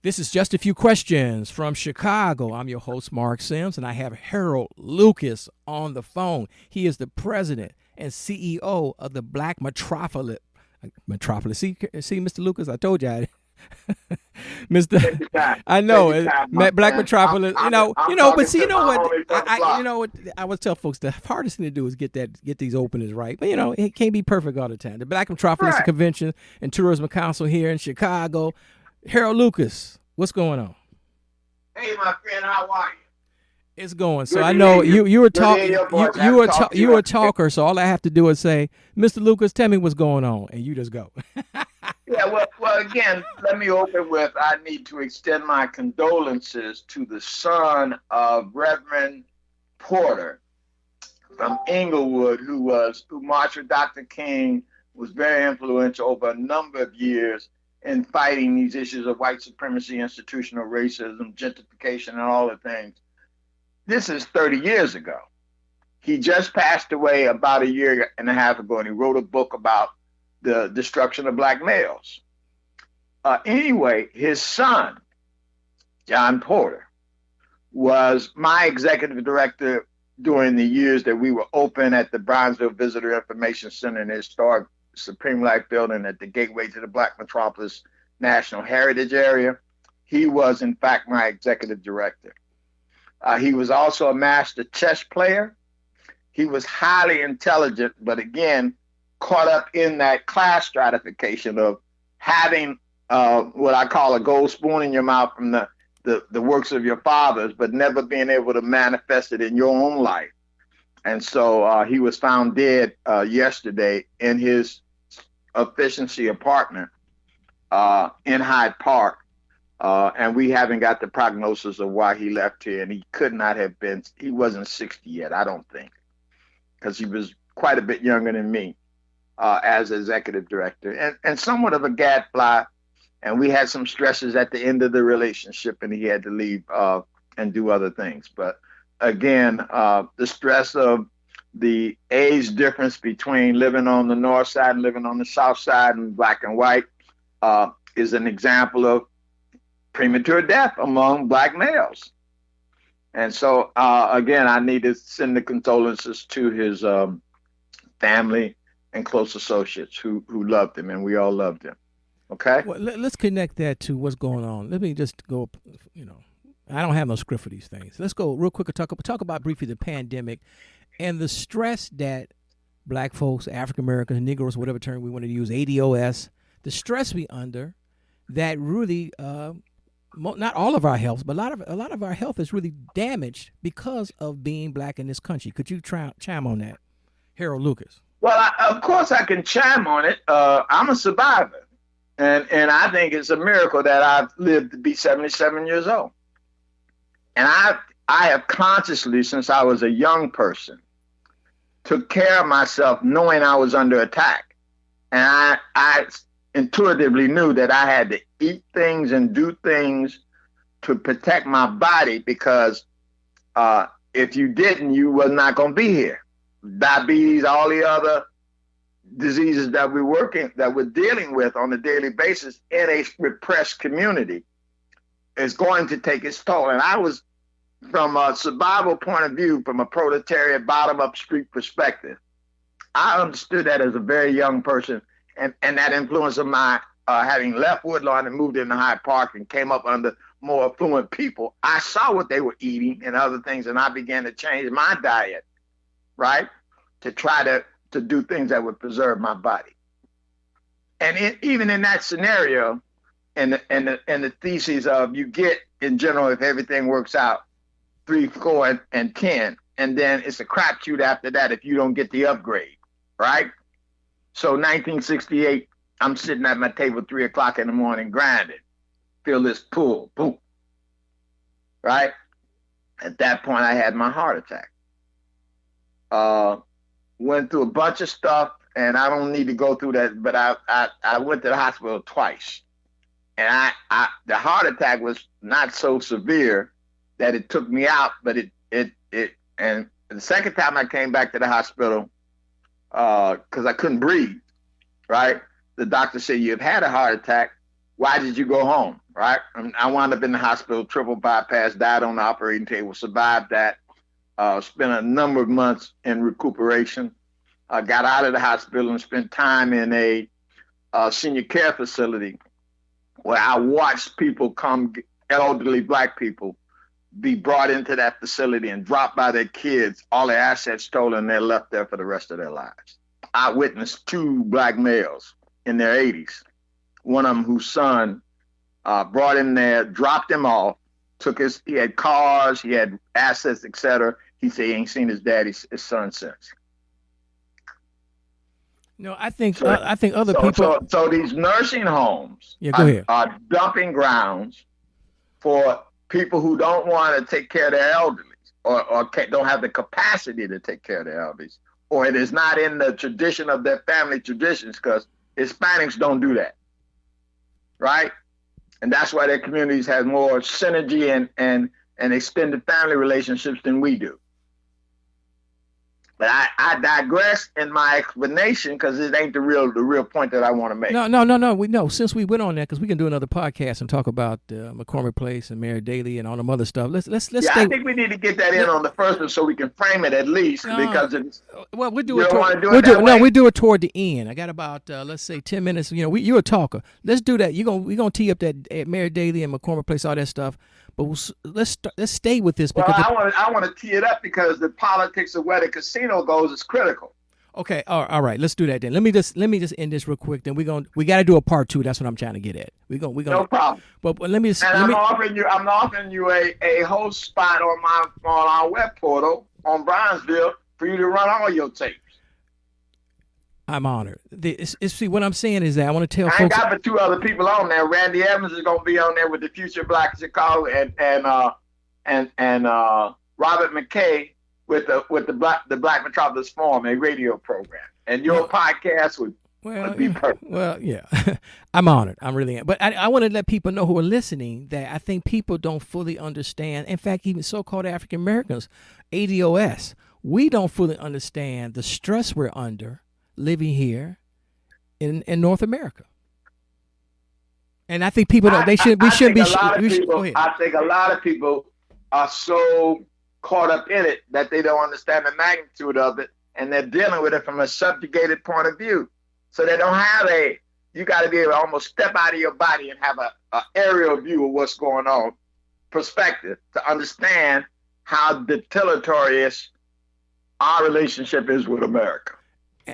This is Just a Few Questions from Chicago. I'm your host, Marc Sims, and I have Harold Lucas on the phone. He is the president and CEO of the Black Metropolis. See, Mr. Lucas, I told you, Mr. Take your time. I Take know your time, my Black man. I'm, Metropolis. I'm, I'm But talking see, you to know my what? homie from the block. I always tell folks the hardest thing to do is get these openers right. But it can't be perfect all the time. The Black Metropolis Right. Convention and Tourism Council here in Chicago. Harold Lucas, what's going on? Hey, my friend, how are you? It's going. So Good I to know hear you. you were Good to hear talking. your voice. I haven't talked to You you. a talker. So all I have to do is say, Mr. Lucas, tell me what's going on, and you just go. Yeah, well, again, let me open with I need to extend my condolences to the son of Reverend Porter from Inglewood, who marched with Dr. King, was very influential over a number of years in fighting these issues of white supremacy, institutional racism, gentrification, and all the things. This is 30 years ago. He just passed away about a year and a half ago, and he wrote a book about the destruction of black males. Anyway, his son, John Porter, was my executive director during the years that we were open at the Brownsville Visitor Information Center in the historic Supreme Life Building at the gateway to the Black Metropolis National Heritage Area. He was, in fact, my executive director. He was also a master chess player. He was highly intelligent, but again, caught up in that class stratification of having what I call a gold spoon in your mouth from the works of your fathers, but never being able to manifest it in your own life. And so he was found dead yesterday in his efficiency apartment in Hyde Park. And we haven't got the prognosis of why he left here. And he could not have been, he wasn't 60 yet, I don't think, because he was quite a bit younger than me as executive director and somewhat of a gadfly. And we had some stresses at the end of the relationship, and he had to leave and do other things. But again, the stress of the age difference between living on the north side and living on the south side and black and white is an example of premature death among black males. And so, again, I need to send the condolences to his family and close associates who loved him, and we all loved him. Okay? Well, let's connect that to what's going on. Let me just go. I don't have no script for these things. Let's go real quick and talk about briefly the pandemic and the stress that black folks, African Americans, Negroes, whatever term we want to use, ADOS, the stress we under that really. Not all of our health, but a lot of our health is really damaged because of being black in this country. Could you chime on that, Harold Lucas? Well, of course I can chime on it. I'm a survivor, and I think it's a miracle that I've lived to be 77 years old. And I have consciously, since I was a young person, took care of myself knowing I was under attack. And I intuitively knew that I had to eat things and do things to protect my body because if you didn't, you was not going to be here. Diabetes, all the other diseases that we're dealing with on a daily basis in a repressed community is going to take its toll. And I was, from a survival point of view, from a proletariat bottom-up street perspective, I understood that as a very young person. And that influence of my having left Woodlawn and moved into Hyde Park and came up under more affluent people, I saw what they were eating and other things, and I began to change my diet, right, to try to do things that would preserve my body. And even in that scenario, and the thesis of you get, in general, if everything works out, 3, 4, and 10, and then it's a crapshoot after that if you don't get the upgrade, right? So 1968, I'm sitting at my table 3 o'clock in the morning grinding. Feel this pull, boom. Right? At that point, I had my heart attack. Went through a bunch of stuff, and I don't need to go through that, but I went to the hospital twice. And the heart attack was not so severe that it took me out, but and the second time I came back to the hospital, because I couldn't breathe, right? The doctor said, you've had a heart attack, Why did you go home? Right? I wound up in the hospital, triple bypass, died on the operating table, survived that. Spent a number of months in recuperation. Got out of the hospital and spent time in a senior care facility where I watched people come, elderly black people, be brought into that facility and dropped by their kids, all their assets stolen, and they're left there for the rest of their lives. I witnessed two black males in their 80s, one of them whose son brought him there, dropped him off, he had cars, he had assets, etc. He said he ain't seen his son since. No, I think other people. So these nursing homes are dumping grounds for people who don't want to take care of their elderly, or don't have the capacity to take care of their elderly, or it is not in the tradition of their family traditions, because Hispanics don't do that, right? And that's why their communities have more synergy and extended family relationships than we do. But I digress in my explanation because it ain't the real point that I want to make. No. We know, since we went on that, because we can do another podcast and talk about McCormick Place and Mary Daly and all them other stuff. Let's yeah, I think we need to get that in on the first one so we can frame it at least, because it's. Well, we'll do it. We do it toward the end. I got about let's say 10 minutes. You know, you're a talker. Let's do that. We're gonna tee up that Mary Daly and McCormick Place, all that stuff. But let's stay with this. Because I want to tee it up because the politics of where the casino goes is critical. Okay, all right. Let's do that then. Let me just end this real quick. Then we got to do a part 2. That's what I'm trying to get at. We gonna no problem. But let me just. And I'm offering you a host spot on our web portal on Bronzeville for you to run all your tapes. I'm honored. See, what I'm saying is that I want to tell folks. I ain't got but 2 other people on there. Randy Evans is going to be on there with the Future Black Chicago, and Robert McKay with the Black Metropolis Forum, a radio program. And your podcast would be perfect. Well, yeah, I'm honored. I'm really. But I want to let people know who are listening that I think people don't fully understand. In fact, even so-called African Americans, ADOS, we don't fully understand the stress we're under living here in North America. And I think people don't. We shouldn't be. Go ahead. I think a lot of people are so caught up in it that they don't understand the magnitude of it, and they're dealing with it from a subjugated point of view. So they don't have you got to be able to almost step out of your body and have a aerial view of what's going on, perspective, to understand how deleterious our relationship is with America.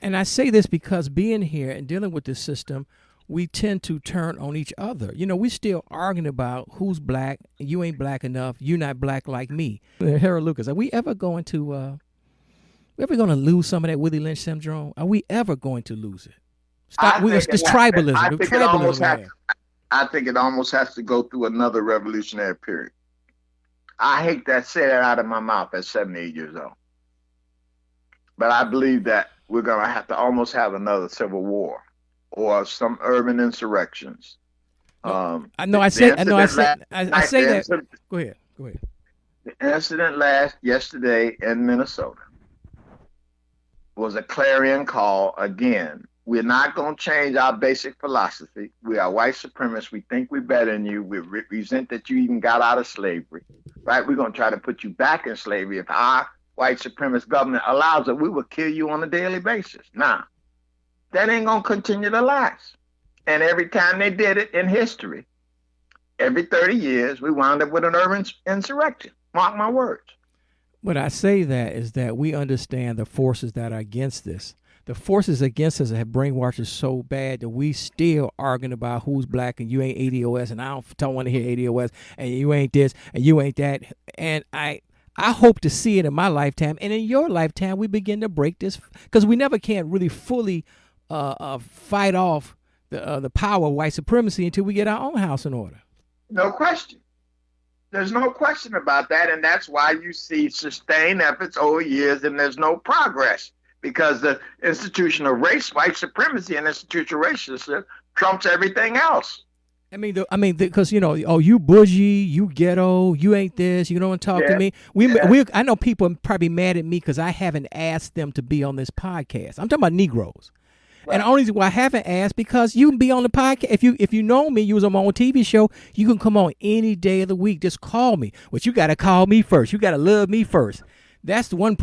And I say this because being here and dealing with this system, we tend to turn on each other. You know, we still arguing about who's black. You ain't black enough. You're not black like me. Harold Lucas, are we ever going to lose some of that Willie Lynch syndrome? Are we ever going to lose it? It's tribalism. I think it almost has to go through another revolutionary period. I hate that say that out of my mouth at 78 years old. But I believe that we're going to have to almost have another civil war or some urban insurrections. I say that. Go ahead. The incident yesterday in Minnesota was a clarion call again. We're not going to change our basic philosophy. We are white supremacists. We think we're better than you. We resent that you even got out of slavery, right? We're going to try to put you back in slavery. If our white supremacist government allows it, we will kill you on a daily basis. Now, that ain't going to continue to last. And every time they did it in history, every 30 years, we wound up with an urban insurrection. Mark my words. What I say that is that we understand the forces that are against this. The forces against us have brainwashed us so bad that we still arguing about who's black and you ain't ADOS, and I don't want to hear ADOS, and you ain't this and you ain't that. And I hope to see it in my lifetime, and in your lifetime, we begin to break this, because we never can really fully fight off the power of white supremacy until we get our own house in order. No question. There's no question about that, and that's why you see sustained efforts over years, and there's no progress, because the institution of race, white supremacy, and institutional racism trumps everything else. Because you bougie, you ghetto, you ain't this, you don't want to talk to me. I know people are probably mad at me because I haven't asked them to be on this podcast. I'm talking about Negroes. And the only reason why I haven't asked, because you can be on the podcast. If you know me, you was on my own TV show, you can come on any day of the week. Just call me. But you got to call me first. You got to love me first. That's the one.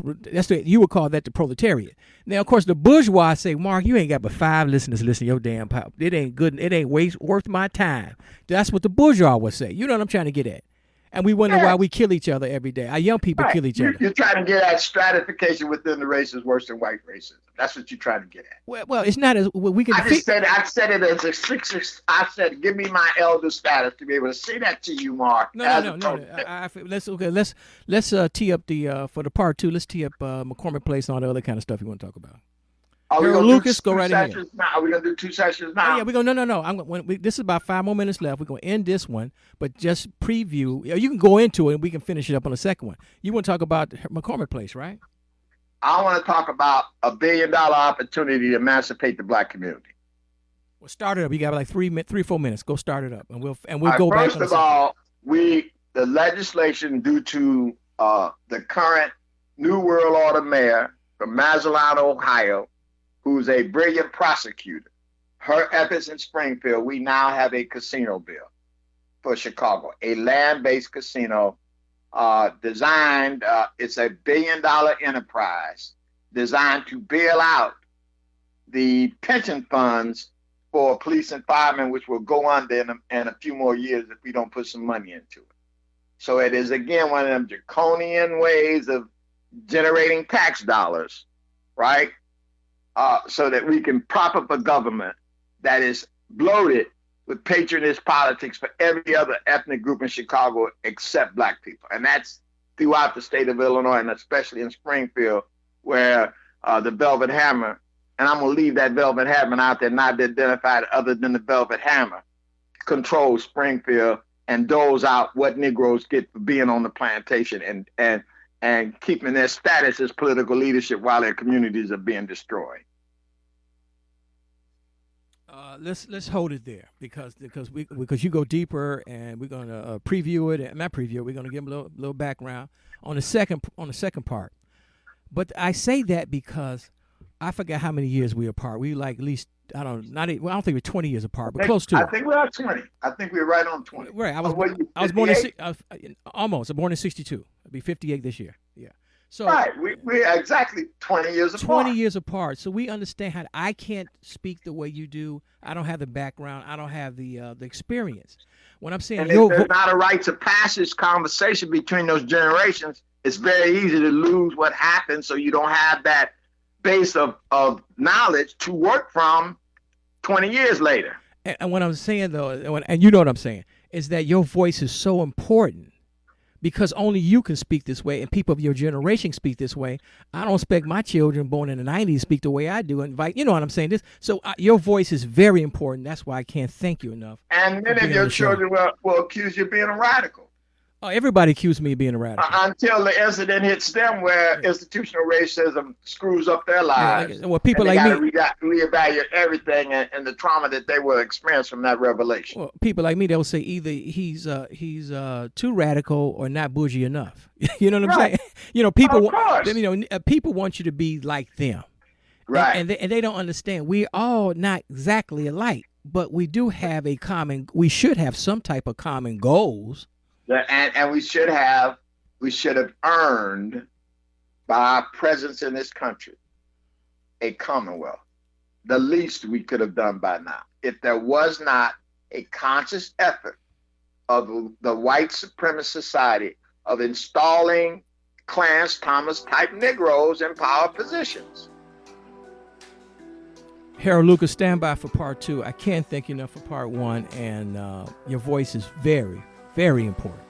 You would call that the proletariat. Now, of course, the bourgeois say, Mark, you ain't got but 5 listeners listening to your damn pop. It ain't good. It ain't worth my time. That's what the bourgeois would say. You know what I'm trying to get at? And we wonder why we kill each other every day. Our young people kill each other. You're trying to get at stratification within the races worse than white racism. That's what you're trying to get at. Well, it's not as we can. I said it as a 6. I said, give me my elder status to be able to say that to you, Mark. No. Let's tee up the for the part 2. Let's tee up McCormick Place and all the other kind of stuff you want to talk about. Harold Lucas, go right ahead. Are we gonna do 2 sessions now? Oh, yeah, we're going. No. This is about 5 more minutes left. We're going to end this one, but just preview. You can go into it, and we can finish it up on the second one. You want to talk about McCormick Place, right? I want to talk about $1 billion opportunity to emancipate the black community. Well, start it up. You got like 3 or 4 minutes. Go start it up, and we'll go back. First of all, the legislation due to the current New World Order mayor from Mazatlan, Ohio, who's a brilliant prosecutor. Her efforts in Springfield, we now have a casino bill for Chicago, a land-based casino designed, it's a $1 billion enterprise designed to bail out the pension funds for police and firemen, which will go under in a few more years if we don't put some money into it. So it is, again, one of them draconian ways of generating tax dollars, right? So that we can prop up a government that is bloated with patronage politics for every other ethnic group in Chicago except black people. And that's throughout the state of Illinois, and especially in Springfield, where the Velvet Hammer, and I'm going to leave that Velvet Hammer out there, not identified other than the Velvet Hammer, controls Springfield and doles out what Negroes get for being on the plantation and keeping their status as political leadership while their communities are being destroyed. Let's hold it there because you go deeper, and we're gonna preview it, and not preview it. We're gonna give them a little background on the second part. But I say that because I forgot how many years we were apart. We like at least I don't think we're 20 years apart, but close to it. I think we're at 20. I think we're right on 20. Right. I was born in almost. I'm born in 62. I'll be 58 this year. Yeah. So right, we're exactly 20 years apart. 20 years apart. So we understand how I can't speak the way you do. I don't have the background. I don't have the experience. When I'm saying there's not a rite of passage conversation between those generations, it's very easy to lose what happened. So you don't have that base of knowledge to work from 20 years later. And what I'm saying though, and you know what I'm saying, is that your voice is so important. Because only you can speak this way, and people of your generation speak this way. I don't expect my children born in the 90s speak the way I do. You know what I'm saying? So your voice is very important. That's why I can't thank you enough. And many of your children will accuse you of being a radical. Oh, everybody accused me of being a radical. Until the incident hits them where institutional racism screws up their lives. Well, people like me reevaluate everything and the trauma that they will experience from that revelation. Well, people like me, they'll say either he's too radical or not bougie enough. You know what I'm saying? You know, people people want you to be like them. Right. And they don't understand. We're all not exactly alike, but we do have we should have some type of common goals. And we should have earned by our presence in this country a commonwealth. The least we could have done by now. If there was not a conscious effort of the white supremacist society of installing Clarence Thomas type Negroes in power positions. Harold Lucas, stand by for part 2. I can't thank you enough for part 1, and your voice is very, very important.